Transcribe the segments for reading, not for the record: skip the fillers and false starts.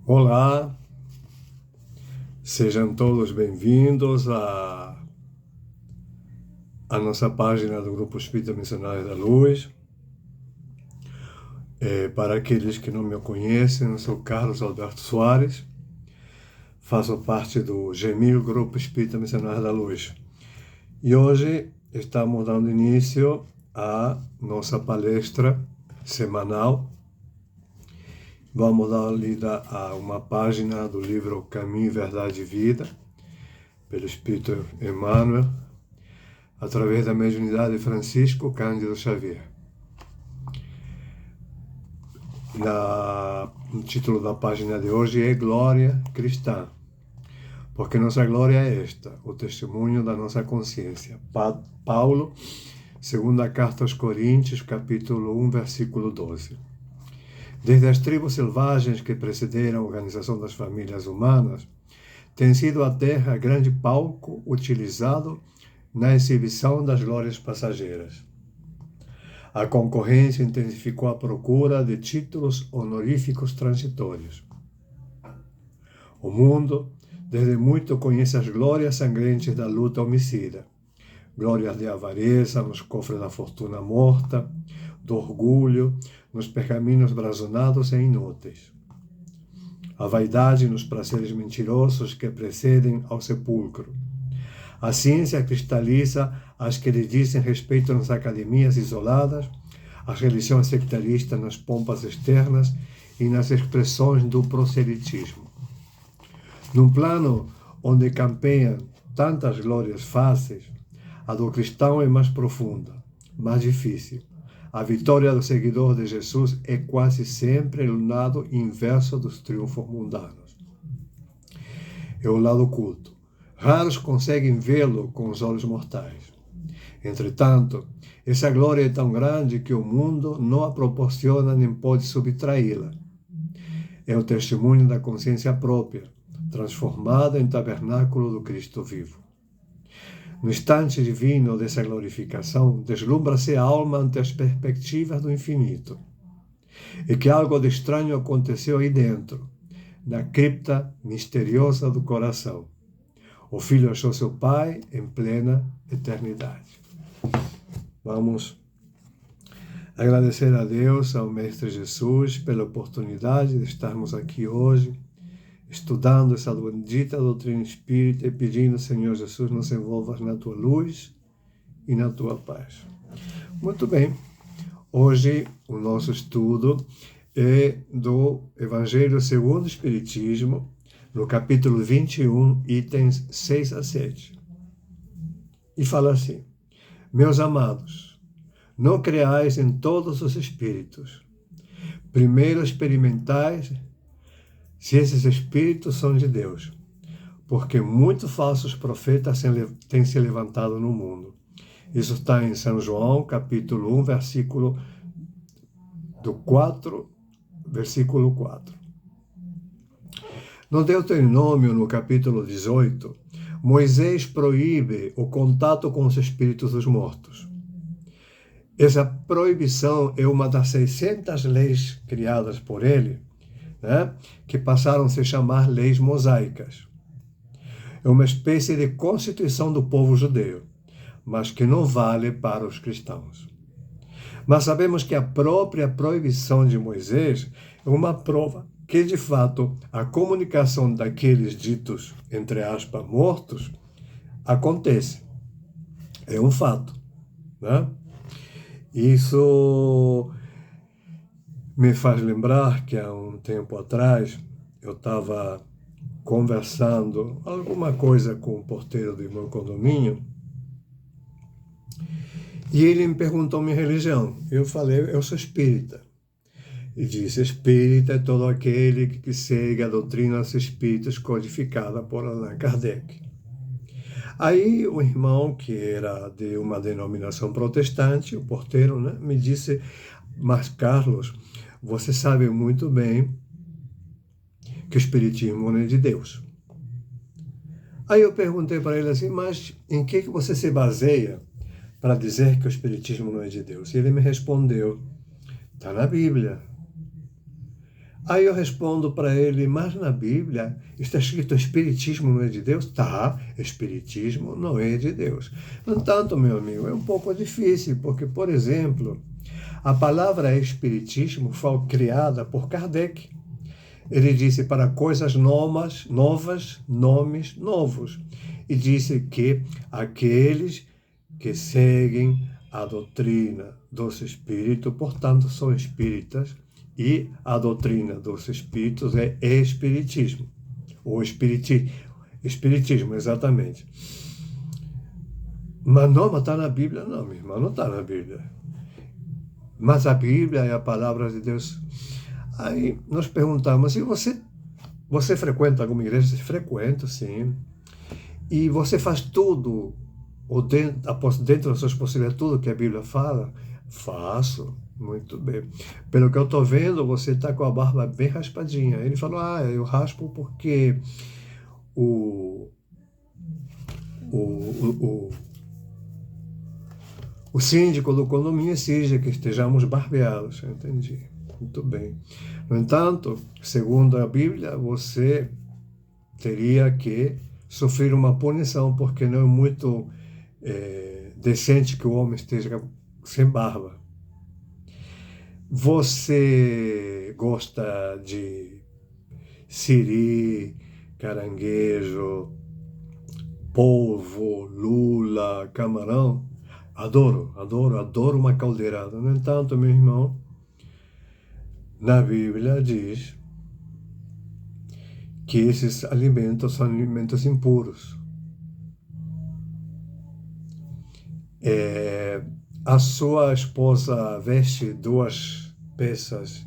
Olá, sejam todos bem-vindos à nossa página do Grupo Espírita Missionários da Luz. Para aqueles que não me conhecem, eu sou Carlos Alberto Soares, faço parte do GEMIL, Grupo Espírita Missionários da Luz. E hoje estamos dando início à nossa palestra semanal. Vamos dar lida a uma página do livro Caminho, Verdade e Vida, pelo Espírito Emmanuel, através da mediunidade de Francisco Cândido Xavier. O título da página de hoje é Glória Cristã, porque nossa glória é esta, o testemunho da nossa consciência. Paulo, segunda carta aos Coríntios, capítulo 1, versículo 12. Desde as tribos selvagens que precederam a organização das famílias humanas, tem sido a Terra grande palco utilizado na exibição das glórias passageiras. A concorrência intensificou a procura de títulos honoríficos transitórios. O mundo, desde muito, conhece as glórias sangrentas da luta homicida, glórias de avareza nos cofres da fortuna morta, do orgulho nos pergaminhos brazonados e inúteis, a vaidade nos prazeres mentirosos que precedem ao sepulcro. A ciência cristaliza as que lhe dizem respeito nas academias isoladas, as religiões sectaristas nas pompas externas e nas expressões do proselitismo. Num plano onde campeiam tantas glórias fáceis, a do cristão é mais profunda, mais difícil. A vitória do seguidor de Jesus é quase sempre o lado inverso dos triunfos mundanos. É o lado oculto. Raros conseguem vê-lo com os olhos mortais. Entretanto, essa glória é tão grande que o mundo não a proporciona nem pode subtraí-la. É o testemunho da consciência própria, transformada em tabernáculo do Cristo vivo. No instante divino dessa glorificação, deslumbra-se a alma ante as perspectivas do infinito. E que algo de estranho aconteceu aí dentro, na cripta misteriosa do coração. O Filho achou seu Pai em plena eternidade. Vamos agradecer a Deus, ao Mestre Jesus, pela oportunidade de estarmos aqui hoje, estudando essa bendita doutrina espírita e pedindo, Senhor Jesus, nos envolvas na tua luz e na tua paz. Muito bem, hoje o nosso estudo é do Evangelho segundo o Espiritismo, no capítulo 21, itens 6 a 7. E fala assim: meus amados, não creais em todos os espíritos. Primeiro experimentais se esses espíritos são de Deus, porque muitos falsos profetas têm se levantado no mundo. Isso está em São João, capítulo 1, versículo 4. No Deuteronômio, no capítulo 18, Moisés proíbe o contato com os espíritos dos mortos. Essa proibição é uma das 600 leis criadas por ele, que passaram a se chamar leis mosaicas. É uma espécie de constituição do povo judeu, mas que não vale para os cristãos. Mas sabemos que a própria proibição de Moisés é uma prova que, de fato, a comunicação daqueles ditos, entre aspas, mortos, acontece. É um fato. Isso me faz lembrar que há um tempo atrás eu estava conversando alguma coisa com o porteiro do meu condomínio e ele me perguntou minha religião. Eu falei, eu sou espírita. E disse, espírita é todo aquele que segue a doutrina dos espíritos codificada por Allan Kardec. Aí o irmão, que era de uma denominação protestante, o porteiro, me disse, mas Carlos, você sabe muito bem que o espiritismo não é de Deus. Aí eu perguntei para ele assim, mas em que você se baseia para dizer que o espiritismo não é de Deus? E ele me respondeu, está na Bíblia. Aí eu respondo para ele, mas na Bíblia está escrito Espiritismo não é de Deus? Tá, Espiritismo não é de Deus. No entanto, meu amigo, é um pouco difícil, porque, por exemplo, a palavra Espiritismo foi criada por Kardec. Ele disse para coisas novas, nomes novos. E disse que aqueles que seguem a doutrina dos espíritos, portanto, são espíritas, e a doutrina dos espíritos é espiritismo. Ou espiritismo, exatamente. Mas não está na Bíblia, não, meu irmão, não está na Bíblia. Mas a Bíblia é a palavra de Deus. Aí nós perguntamos, e você frequenta alguma igreja? Frequento, sim. E você faz tudo, ou dentro das suas possibilidades, tudo que a Bíblia fala? Faço, muito bem. Pelo que eu estou vendo, você está com a barba bem raspadinha. Ele falou, eu raspo porque o síndico do condomínio exige que estejamos barbeados. Eu entendi. Muito bem. No entanto, segundo a Bíblia, você teria que sofrer uma punição, porque não é muito decente que o homem esteja sem barba. Você gosta de siri, caranguejo, polvo, lula, camarão? Adoro uma caldeirada. No entanto, meu irmão, na Bíblia diz que esses alimentos são alimentos impuros. A sua esposa veste 2 peças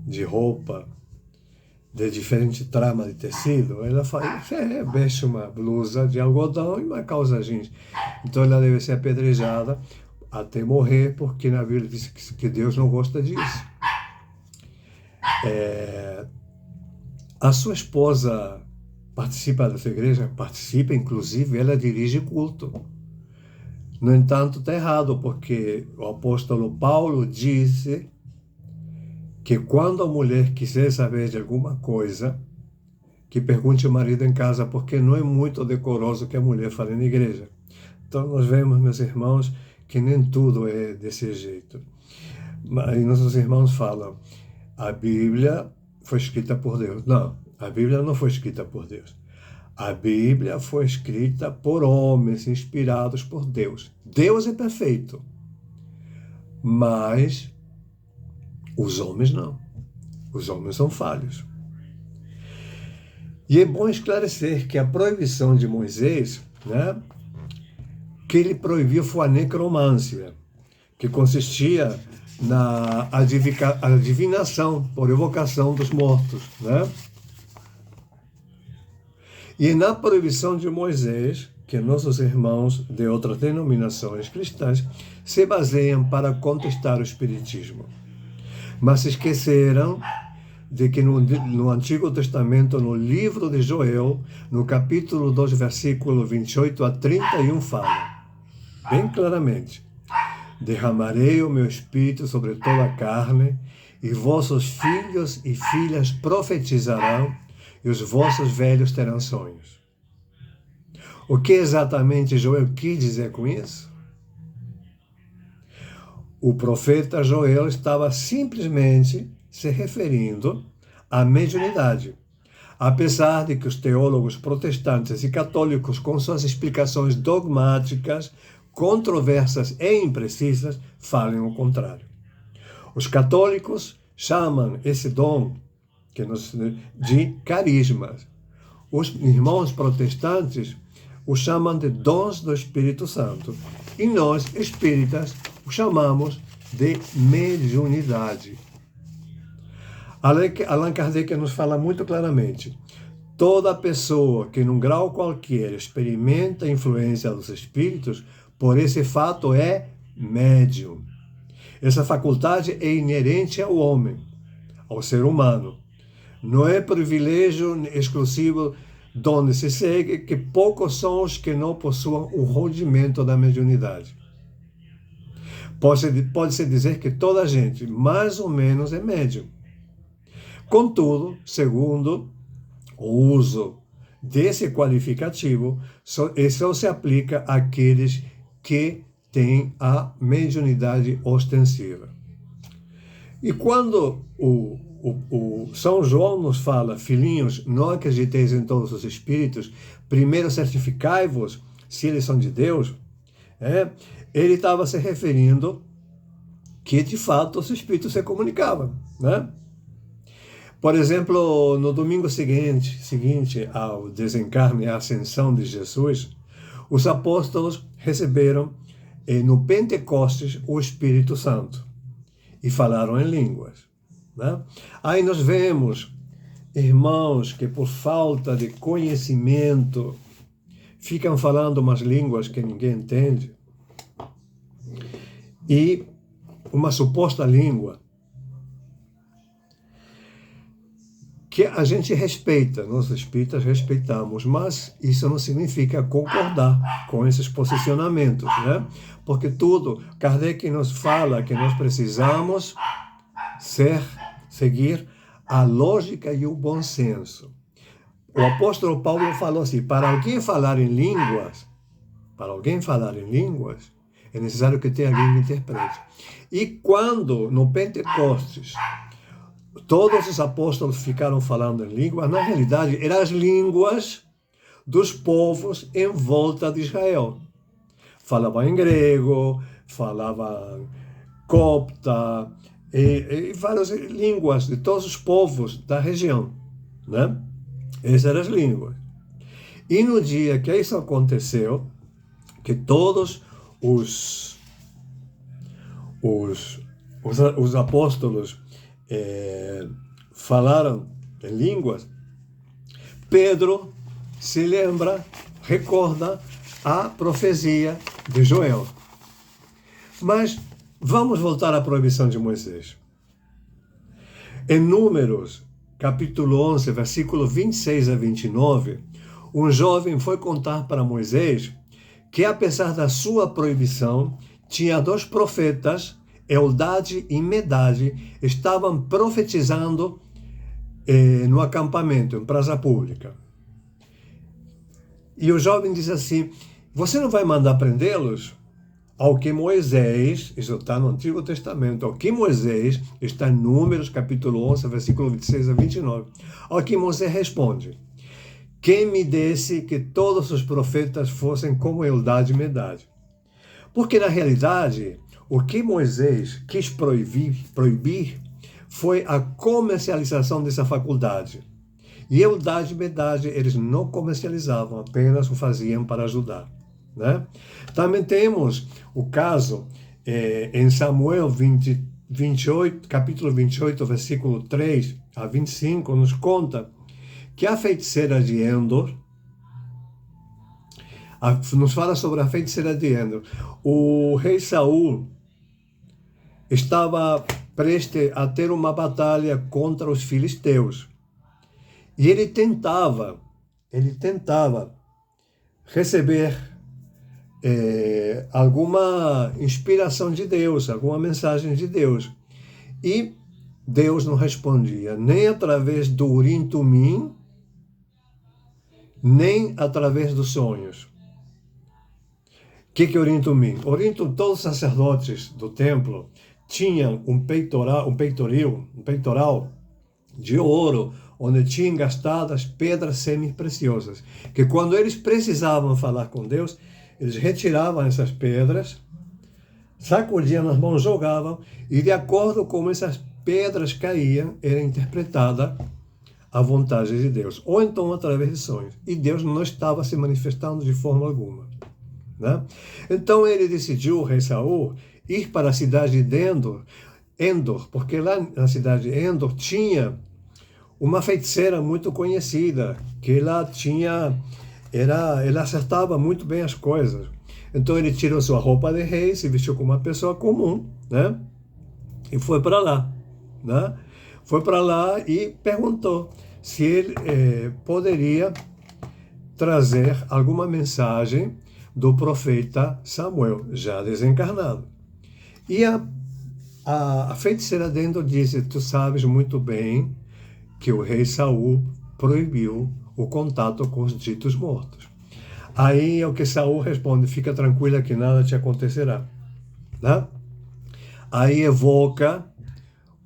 de roupa de diferente trama de tecido, ela veste uma blusa de algodão e uma calça jeans. Então ela deve ser apedrejada até morrer, porque na Bíblia diz que Deus não gosta disso. A sua esposa participa da sua igreja? Participa, inclusive ela dirige culto. No entanto, está errado, porque o apóstolo Paulo disse que quando a mulher quiser saber de alguma coisa, que pergunte ao marido em casa, porque não é muito decoroso que a mulher fale na igreja. Então nós vemos, meus irmãos, que nem tudo é desse jeito. Mas nossos irmãos falam, a Bíblia foi escrita por Deus. Não, a Bíblia não foi escrita por Deus. A Bíblia foi escrita por homens inspirados por Deus. Deus é perfeito, mas os homens não. Os homens são falhos. E é bom esclarecer que a proibição de Moisés, que ele proibiu foi a necromância, que consistia na adivinação por evocação dos mortos, E na proibição de Moisés, que nossos irmãos de outras denominações cristãs se baseiam para contestar o Espiritismo. Mas se esqueceram de que no Antigo Testamento, no livro de Joel, no capítulo 2, versículo 28 a 31, fala bem claramente: derramarei o meu espírito sobre toda a carne, e vossos filhos e filhas profetizarão, e os vossos velhos terão sonhos. O que exatamente Joel quis dizer com isso? O profeta Joel estava simplesmente se referindo à mediunidade, apesar de que os teólogos protestantes e católicos, com suas explicações dogmáticas, controversas e imprecisas, falem o contrário. Os católicos chamam esse dom de carismas. Os irmãos protestantes o chamam de dons do Espírito Santo. E nós, espíritas, o chamamos de mediunidade. Allan Kardec nos fala muito claramente: toda pessoa que, num grau qualquer, experimenta a influência dos espíritos, por esse fato é médium. Essa faculdade é inerente ao homem, ao ser humano. Não é privilégio exclusivo donde se segue que poucos são os que não possuam o rudimento da mediunidade. Pode-se dizer que toda a gente, mais ou menos, é médium. Contudo, segundo o uso desse qualificativo, só se aplica àqueles que têm a mediunidade ostensiva. E quando o São João nos fala, filhinhos, não acrediteis em todos os espíritos, primeiro certificai-vos se eles são de Deus, ele estava se referindo que, de fato, os espíritos se comunicavam, né? Por exemplo, no domingo seguinte ao desencarne e à ascensão de Jesus, os apóstolos receberam no Pentecostes o Espírito Santo e falaram em línguas, né? Aí nós vemos irmãos que, por falta de conhecimento, ficam falando umas línguas que ninguém entende, e uma suposta língua que a gente respeita, nós espíritas respeitamos, mas isso não significa concordar com esses posicionamentos, né? Porque Kardec nos fala que nós precisamos seguir a lógica e o bom senso. O apóstolo Paulo falou assim, para alguém falar em línguas, é necessário que tenha alguém que interprete. E quando, no Pentecostes, todos os apóstolos ficaram falando em línguas, na realidade, eram as línguas dos povos em volta de Israel. Falavam em grego, falavam copta, e várias línguas de todos os povos da região, né? Essas eram as línguas. E no dia que isso aconteceu, que todos os apóstolos falaram em línguas, Pedro se lembra, recorda a profecia de Joel. Mas vamos voltar à proibição de Moisés. Em Números, capítulo 11, versículo 26 a 29, um jovem foi contar para Moisés que, apesar da sua proibição, tinha 2 profetas, Eldade e Medade, estavam profetizando no acampamento, em praça pública. E o jovem diz assim, você não vai mandar prendê-los? Ao que Moisés, isso está no Antigo Testamento, ao que Moisés, está em Números, capítulo 11, versículo 26 a 29, ao que Moisés responde, quem me desse que todos os profetas fossem como Eldade e Medade? Porque, na realidade, o que Moisés quis proibir foi a comercialização dessa faculdade. E Eldade e Medade, eles não comercializavam, apenas o faziam para ajudar, né? Também temos o caso em Samuel 28, capítulo 28, versículo 3 a 25, nos conta que a feiticeira de Endor, nos fala sobre a feiticeira de Endor. O rei Saul estava prestes a ter uma batalha contra os filisteus. E ele tentava receber alguma inspiração de Deus, alguma mensagem de Deus. E Deus não respondia, nem através do Urim Tumim, nem através dos sonhos. O que é Urim Tumim? Urim Tumim, todos os sacerdotes do templo tinham um peitoral de ouro, onde tinham gastadas pedras semi-preciosas, que quando eles precisavam falar com Deus, eles retiravam essas pedras, sacudiam nas mãos, jogavam, e de acordo com essas pedras caíam, era interpretada a vontade de Deus, ou então através de sonhos. E Deus não estava se manifestando de forma alguma, né? Então ele decidiu, o rei Saul, ir para a cidade de Endor, porque lá na cidade de Endor tinha uma feiticeira muito conhecida, que ela acertava muito bem as coisas. Então ele tirou sua roupa de rei, se vestiu como uma pessoa comum, né? E foi para lá, né? Foi para lá e perguntou se ele poderia trazer alguma mensagem do profeta Samuel, já desencarnado. E a feiticeira dentro disse, tu sabes muito bem que o rei Saul proibiu o contato com os ditos mortos. Aí é o que Saul responde: fica tranquila que nada te acontecerá. Né? Aí evoca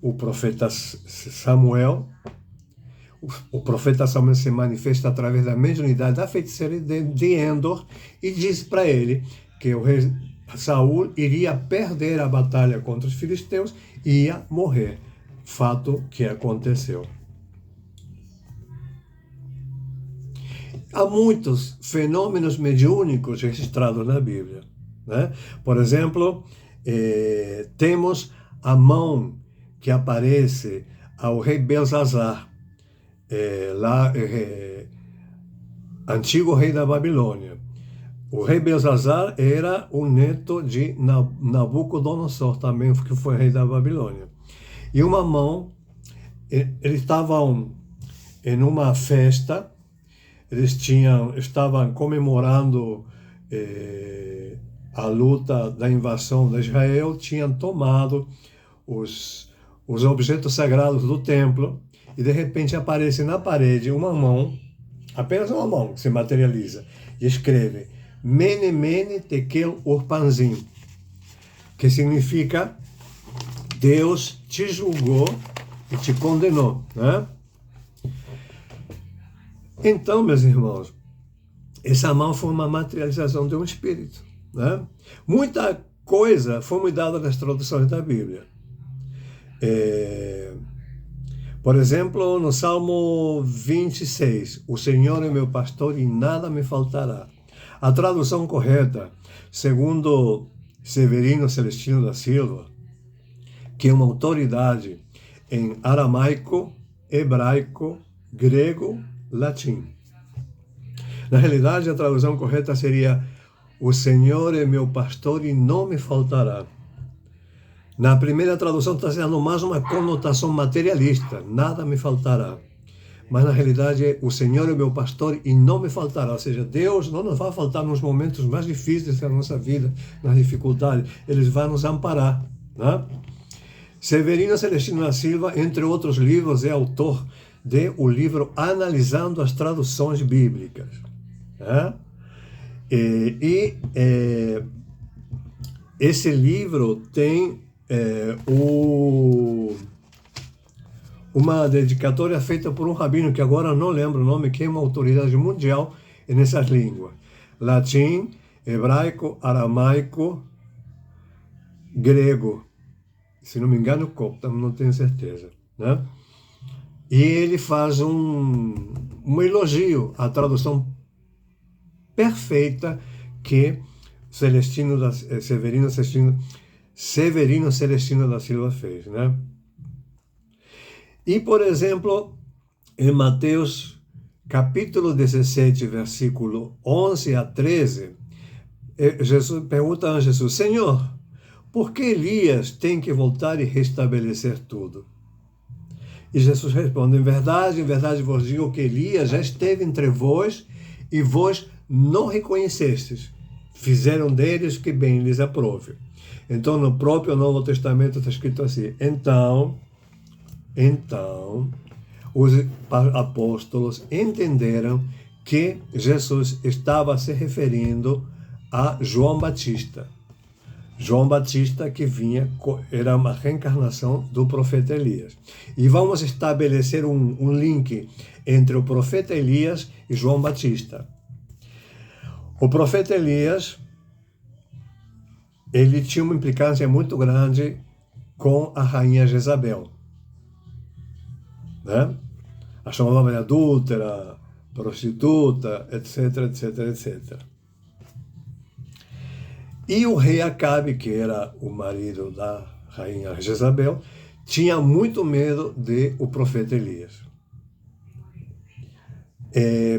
o profeta Samuel. O profeta Samuel se manifesta através da mediunidade da feiticeira de Endor e diz para ele que o rei Saul iria perder a batalha contra os filisteus e ia morrer. Fato que aconteceu. Há muitos fenômenos mediúnicos registrados na Bíblia. Né? Por exemplo, temos a mão que aparece ao rei Belsazar, antigo rei da Babilônia. O rei Belsazar era o neto de Nabucodonosor, também que foi rei da Babilônia. E uma mão, eles estavam em uma festa, eles estavam comemorando a luta da invasão de Israel, tinham tomado os objetos sagrados do templo, e de repente aparece na parede uma mão, apenas uma mão que se materializa, e escreve Mene Mene Tekel Urpanzim, que significa Deus te julgou e te condenou. Né? Então, meus irmãos, essa mão foi uma materialização de um espírito. Né? Muita coisa foi mudada nas traduções da Bíblia. Por exemplo, no Salmo 26, o Senhor é meu pastor e nada me faltará. A tradução correta, segundo Severino Celestino da Silva, que é uma autoridade em aramaico, hebraico, grego, latim. Na realidade, a tradução correta seria: o Senhor é meu pastor e não me faltará. Na primeira tradução está sendo mais uma conotação materialista, nada me faltará. Mas na realidade é: o Senhor é meu pastor e não me faltará. Ou seja, Deus não nos vai faltar nos momentos mais difíceis da nossa vida, nas dificuldades. Ele vai nos amparar. Né? Severino Celestino da Silva, entre outros livros, é autor do livro Analisando as Traduções Bíblicas. Né? Esse livro tem uma dedicatória feita por um rabino, que agora não lembro o nome, que é uma autoridade mundial nessas línguas. Latim, hebraico, aramaico, grego. Se não me engano, copta, não tenho certeza. Né? E ele faz um elogio à tradução perfeita que Severino Celestino da Silva fez. Né? E, por exemplo, em Mateus capítulo 17, versículo 11 a 13, Jesus pergunta a Jesus: Senhor, por que Elias tem que voltar e restabelecer tudo? E Jesus responde: em verdade vos digo que Elias já esteve entre vós e vós não reconhecestes. Fizeram deles que bem lhes aprove. Então, no próprio Novo Testamento está escrito assim: Então, os apóstolos entenderam que Jesus estava se referindo a João Batista. João Batista que era uma reencarnação do profeta Elias. E vamos estabelecer um link entre o profeta Elias e João Batista. O profeta Elias, ele tinha uma implicância muito grande com a rainha Jezabel. Né? A chamava de adúltera, prostituta, etc, etc, etc. E o rei Acabe, que era o marido da rainha Jezabel, tinha muito medo do profeta Elias.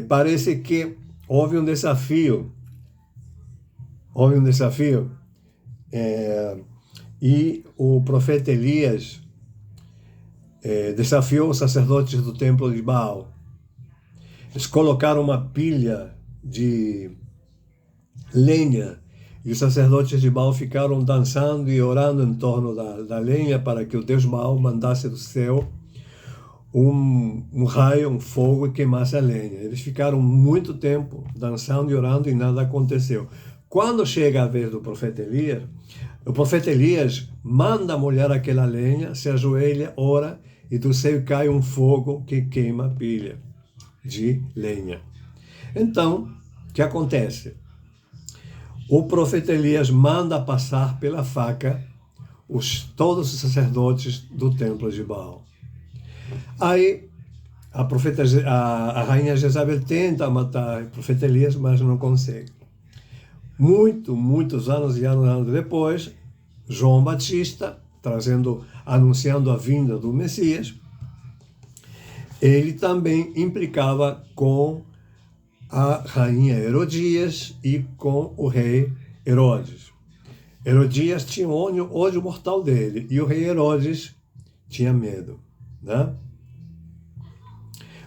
Parece que houve um desafio, e o profeta Elias desafiou os sacerdotes do templo de Baal. Eles colocaram uma pilha de lenha e os sacerdotes de Baal ficaram dançando e orando em torno da lenha para que o deus Baal mandasse do céu um raio, um fogo e queimasse a lenha. Eles ficaram muito tempo dançando e orando e nada aconteceu. Quando chega a vez do profeta Elias, o profeta Elias manda molhar aquela lenha, se ajoelha, ora, e do céu cai um fogo que queima a pilha de lenha. Então, o que acontece? O profeta Elias manda passar pela faca todos os sacerdotes do templo de Baal. Aí a rainha Jezabel tenta matar o profeta Elias, mas não consegue. Muitos anos e anos depois, João Batista, anunciando a vinda do Messias, ele também implicava com a rainha Herodias e com o rei Herodes. Herodias tinha ódio mortal dele e o rei Herodes tinha medo, né?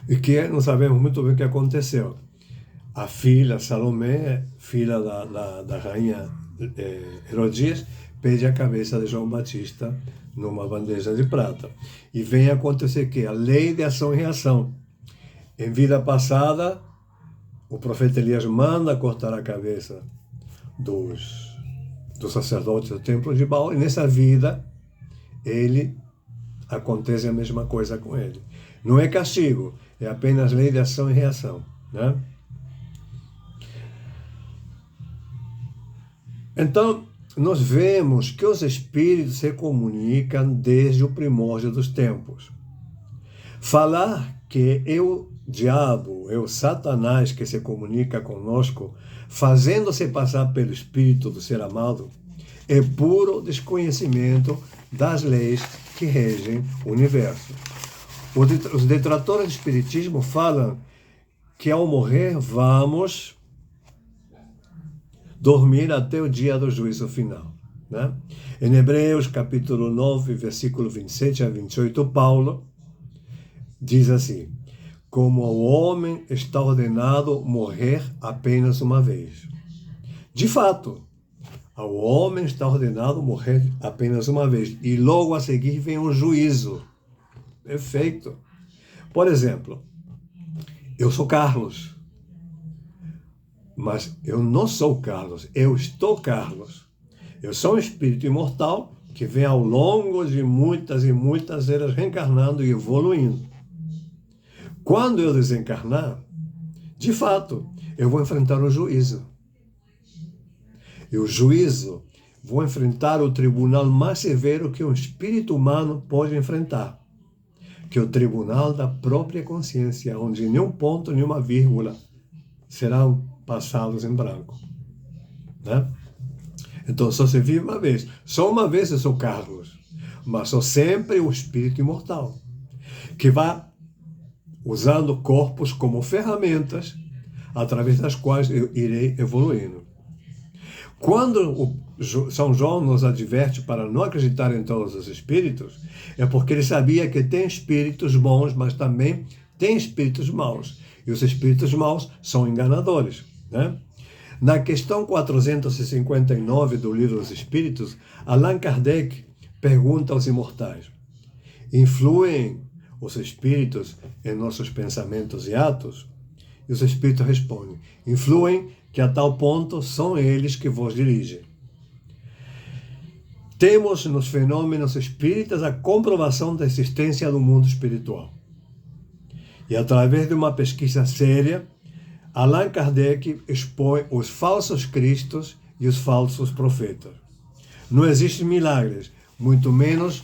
E que não sabemos muito bem o que aconteceu. A filha Salomé, filha da rainha Herodias, pede a cabeça de João Batista numa bandeja de prata. E vem acontecer que a lei de ação e reação. Em vida passada, o profeta Elias manda cortar a cabeça dos sacerdotes do templo de Baal, e nessa vida acontece a mesma coisa com ele. Não é castigo, é apenas lei de ação e reação, né? Então, nós vemos que os espíritos se comunicam desde o primórdio dos tempos. Falar que é o diabo, é o Satanás que se comunica conosco, fazendo-se passar pelo espírito do ser amado, é puro desconhecimento das leis que regem o universo. Os detratores do espiritismo falam que ao morrer vamos dormir até o dia do juízo final, né? Em Hebreus, capítulo 9, versículo 27 a 28, Paulo diz assim: como ao homem está ordenado morrer apenas uma vez. De fato, ao homem está ordenado morrer apenas uma vez, e logo a seguir vem um juízo. Perfeito. Por exemplo, eu sou Carlos, mas eu não sou Carlos, eu estou Carlos. Eu sou um espírito imortal que vem ao longo de muitas e muitas eras reencarnando e evoluindo. Quando eu desencarnar, de fato, eu vou enfrentar o juízo. E o juízo, vou enfrentar o tribunal mais severo que um espírito humano pode enfrentar, que é o tribunal da própria consciência, onde nenhum ponto, nenhuma vírgula serão passados em branco, né? Então só se vive uma vez. Só uma vez eu sou Carlos, mas sou sempre o espírito imortal, que vai usando corpos como ferramentas, através das quais eu irei evoluindo. Quando o São João nos adverte para não acreditar em todos os espíritos, é porque ele sabia que tem espíritos bons, mas também tem espíritos maus. E os espíritos maus são enganadores, né? Na questão 459 do Livro dos Espíritos, Allan Kardec pergunta aos imortais: influem os espíritos em nossos pensamentos e atos? E os espíritos respondem: influem, que a tal ponto são eles que vos dirigem. Temos nos fenômenos espíritas a comprovação da existência do mundo espiritual. E através de uma pesquisa séria, Allan Kardec expõe os falsos cristos e os falsos profetas. Não existem milagres, muito menos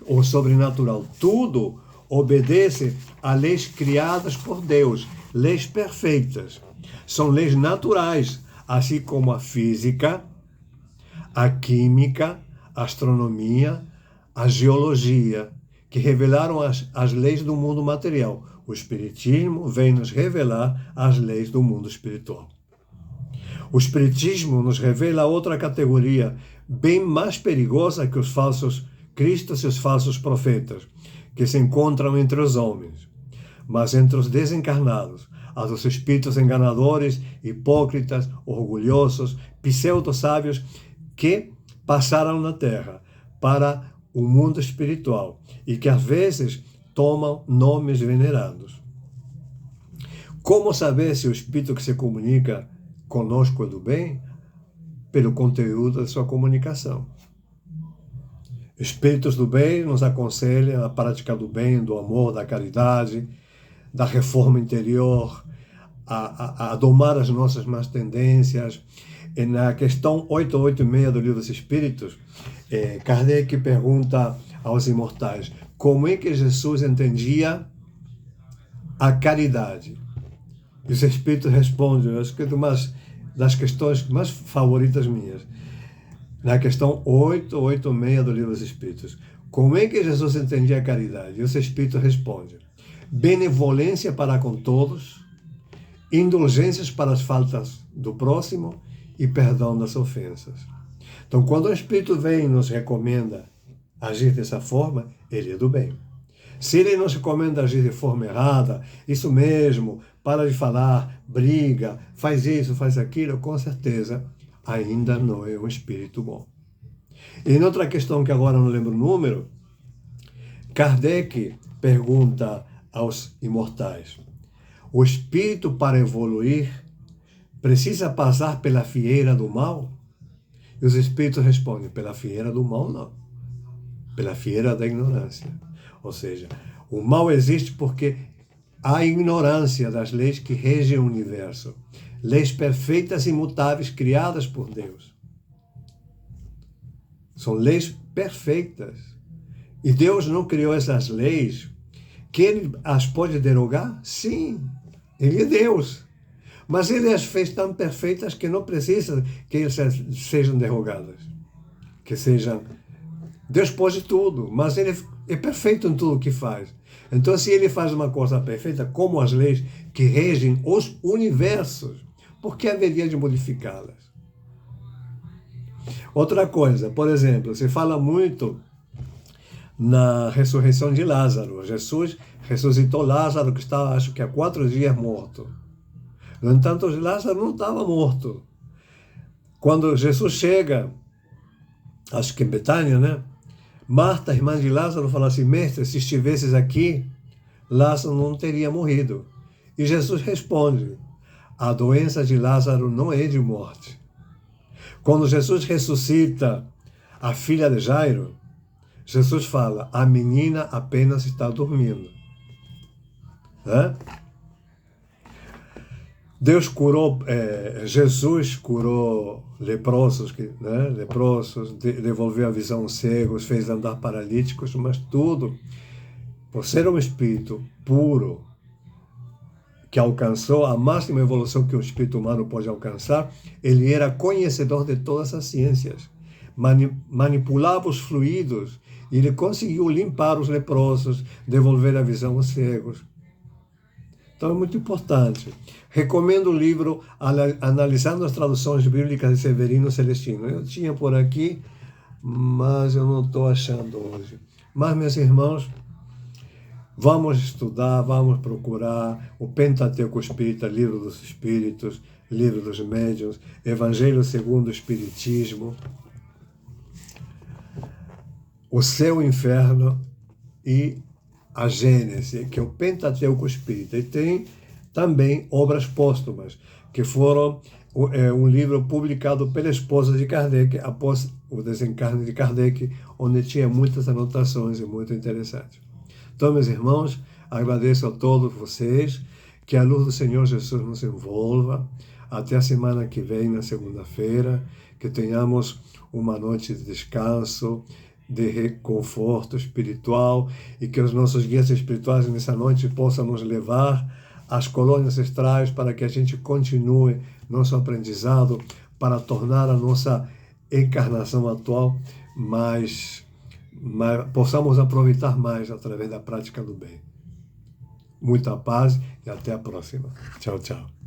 o sobrenatural. Tudo obedece a leis criadas por Deus, leis perfeitas. São leis naturais, assim como a física, a química, a astronomia, a geologia, que revelaram as leis do mundo material. O Espiritismo vem nos revelar as leis do mundo espiritual. O Espiritismo nos revela outra categoria, bem mais perigosa que os falsos cristos e os falsos profetas, que se encontram entre os homens, mas entre os desencarnados, a dos espíritos enganadores, hipócritas, orgulhosos, pseudo-sábios que passaram na Terra para o mundo espiritual e que às vezes tomam nomes venerados. Como saber se o espírito que se comunica conosco é do bem? Pelo conteúdo da sua comunicação. Espíritos do bem nos aconselham a prática do bem, do amor, da caridade, da reforma interior, a domar as nossas más tendências. E na questão 886 do Livro dos Espíritos, Kardec pergunta aos imortais como é que Jesus entendia a caridade. E os Espíritos respondem, acho que é uma das questões mais favoritas minhas, na questão 886 do Livro dos Espíritos. Como é que Jesus entendia a caridade? E os Espíritos respondem: benevolência para com todos, indulgências para as faltas do próximo e perdão das ofensas. Então, quando o Espírito vem e nos recomenda agir dessa forma, ele é do bem. Se ele nos recomenda agir de forma errada, isso mesmo, para de falar, briga, faz isso, faz aquilo, com certeza ainda não é um espírito bom. E em outra questão que agora não lembro o número, Kardec pergunta aos imortais: o espírito para evoluir precisa passar pela fieira do mal? E os espíritos respondem: pela fieira do mal não, pela fieira da ignorância. Ou seja, o mal existe porque há ignorância das leis que regem o universo. Leis perfeitas e imutáveis criadas por Deus. São leis perfeitas. E Deus não criou essas leis que Ele as pode derogar? Sim, Ele é Deus. Mas Ele as fez tão perfeitas que não precisa que elas sejam derogadas. Que sejam... Deus pode tudo, mas Ele é perfeito em tudo o que faz. Então, se Ele faz uma coisa perfeita, como as leis que regem os universos, por que haveria de modificá-las? Outra coisa, por exemplo, se fala muito na ressurreição de Lázaro. Jesus ressuscitou Lázaro, que estava, acho que há 4 dias morto. No entanto, Lázaro não estava morto. Quando Jesus chega, acho que em Betânia, né? Marta, irmã de Lázaro, fala assim: mestre, se estivesses aqui, Lázaro não teria morrido. E Jesus responde: a doença de Lázaro não é de morte. Quando Jesus ressuscita a filha de Jairo, Jesus fala: a menina apenas está dormindo. Deus curou, Jesus curou leprosos, devolveu a visão aos cegos, fez andar paralíticos, mas tudo por ser um espírito puro, que alcançou a máxima evolução que o espírito humano pode alcançar. Ele era conhecedor de todas as ciências, manipulava os fluidos, e ele conseguiu limpar os leprosos, devolver a visão aos cegos. Então é muito importante. Recomendo o livro Analisando as Traduções Bíblicas de Severino Celestino. Eu tinha por aqui, mas eu não estou achando hoje. Mas, meus irmãos, vamos estudar, vamos procurar o Pentateuco Espírita, Livro dos Espíritos, Livro dos Médiuns, Evangelho segundo o Espiritismo, o Céu e o Inferno e a Gênese, que é o Pentateuco Espírita. E tem também obras póstumas, que foram um livro publicado pela esposa de Kardec após o desencarne de Kardec, onde tinha muitas anotações e muito interessantes. Então, meus irmãos, agradeço a todos vocês, que a luz do Senhor Jesus nos envolva. Até a semana que vem, na segunda-feira, que tenhamos uma noite de descanso, de reconforto espiritual, e que os nossos guias espirituais nessa noite possam nos levar às colônias astrais para que a gente continue nosso aprendizado, para tornar a nossa encarnação atual possamos aproveitar mais através da prática do bem. Muita paz e até a próxima. Tchau, tchau.